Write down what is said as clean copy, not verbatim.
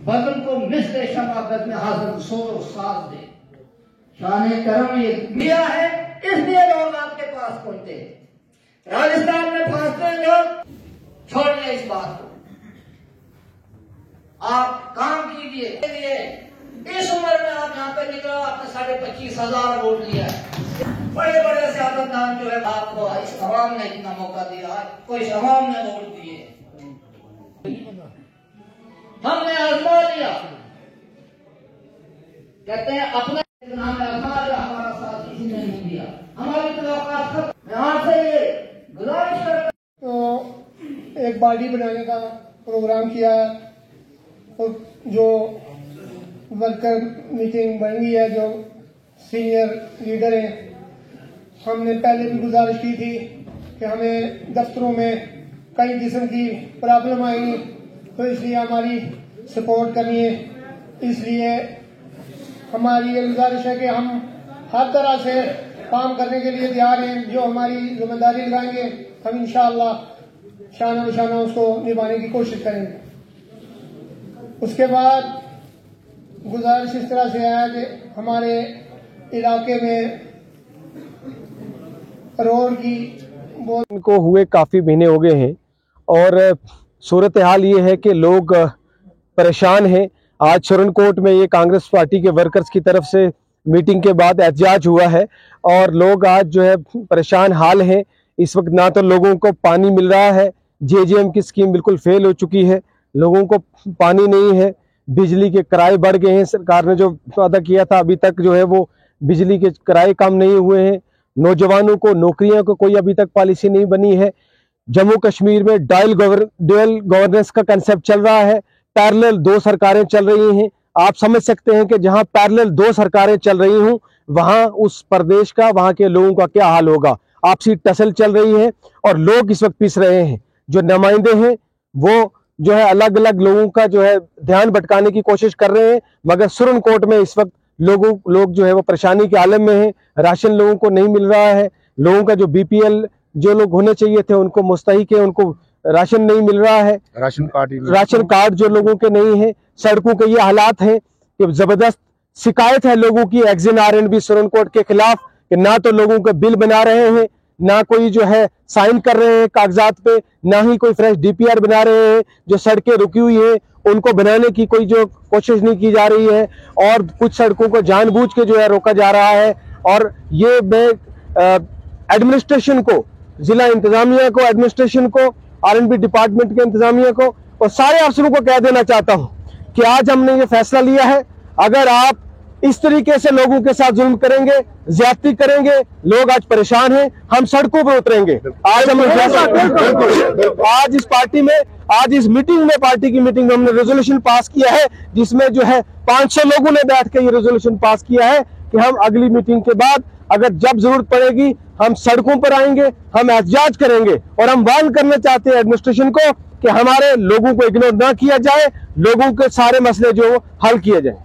बदन को मिस्र शमाकत में हाजिर सोरो साथ दे। शान करम ये दिया है, इसलिए लोग आपके पास पहुंचे। राजस्थान में फंसते लोग छोड़िए इस बात को, आप काम कीजिए। इस उम्र में आप यहाँ पे निकला, आपने 25,500 वोट लिया है। बड़े बड़े सियासतदान जो है आपको इस अवाम ने इतना मौका दिया, कोई अवाम ने वोट दिए, हमने आजमा लिया। कहते हैं अपने हमने आजमा लिया, हमारा साथ किसी ने नहीं दिया, हमारी तवक्कुआत खत्म। यहाँ से ये गुजारिश कर तो एक पार्टी बनाने का प्रोग्राम किया और जो वर्कर मीटिंग बन गई है, जो सीनियर लीडर हैं, हमने पहले भी गुजारिश की थी कि हमें दफ्तरों में कई किस्म की प्रॉब्लम आएंगी, तो इसलिए हमारी सपोर्ट करनी है। इसलिए हमारी ये गुजारिश है कि हम हर तरह से काम करने के लिए तैयार हैं। जो हमारी जिम्मेदारी लगाएंगे हम इंशाअल्लाह शाना निशाना उसको निभाने की कोशिश करेंगे। उसके बाद गुजारिश इस तरह से है कि हमारे इलाके में रोड की बहुत को हुए काफ़ी महीने हो गए हैं और सूरत हाल ये है कि लोग परेशान हैं। आज शरणकोट में ये कांग्रेस पार्टी के वर्कर्स की तरफ से मीटिंग के बाद एहतजाज हुआ है और लोग आज जो है परेशान हाल हैं। इस वक्त ना तो लोगों को पानी मिल रहा है, जेजेएम की स्कीम बिल्कुल फेल हो चुकी है, लोगों को पानी नहीं है, बिजली के किराए बढ़ गए हैं। सरकार ने जो वादा किया था अभी तक जो है वो बिजली के किराए कम नहीं हुए हैं। नौजवानों को नौकरियों को कोई अभी तक पॉलिसी नहीं बनी है। जम्मू कश्मीर में डुअल गवर्नेंस का कंसेप्ट चल रहा है, पैरेलल 2 सरकारें चल रही हैं। आप समझ सकते हैं कि जहां पैरेलल 2 सरकारें चल रही हों वहां उस प्रदेश का, वहां के लोगों का क्या हाल होगा। आपसी टसल चल रही है और लोग इस वक्त पिस रहे हैं। जो नुमाइंदे हैं वो जो है अलग अलग लोगों का जो है ध्यान भटकाने की कोशिश कर रहे हैं, मगर सुरनकोट में इस वक्त लोग जो है वो परेशानी के आलम में हैं। राशन लोगों को नहीं मिल रहा है, लोगों का जो बीपीएल जो लोग होने चाहिए थे उनको मुस्तहिक है, उनको राशन नहीं मिल रहा है। राशन कार्ड जो लोगों के नहीं है। सड़कों के ये हालात हैं कि जबरदस्त शिकायत है लोगों की एक्जिन आरएनबी सुरनकोट के खिलाफ कि ना तो लोगों के बिल बना रहे हैं, ना कोई जो है साइन कर रहे हैं कागजात पे, ना ही कोई फ्रेश डीपीआर बना रहे हैं। जो सड़कें रुकी हुई हैं उनको बनाने की कोई जो कोशिश नहीं की जा रही है और कुछ सड़कों को जानबूझ के जो है रोका जा रहा है। और ये मैं एडमिनिस्ट्रेशन को, जिला इंतजामिया को, एडमिनिस्ट्रेशन को, आरएनबी डिपार्टमेंट के इंतजामिया को और सारे अफसरों को कह देना चाहता हूं कि आज हमने ये फैसला लिया है, अगर आप इस तरीके से लोगों के साथ जुल्म करेंगे, ज्यादती करेंगे, लोग आज परेशान हैं, हम सड़कों पर उतरेंगे। आज हम आज इस पार्टी में, आज इस मीटिंग में, पार्टी की मीटिंग में हमने रेजोल्यूशन पास किया है जिसमें जो है 500 लोगों ने बैठ के ये रेजोल्यूशन पास किया है कि हम अगली मीटिंग के बाद अगर जब जरूरत पड़ेगी हम सड़कों पर आएंगे, हम एहतजाज करेंगे। और हम वार्न करना चाहते हैं एडमिनिस्ट्रेशन को कि हमारे लोगों को इग्नोर ना किया जाए, लोगों के सारे मसले जो हल किए जाए।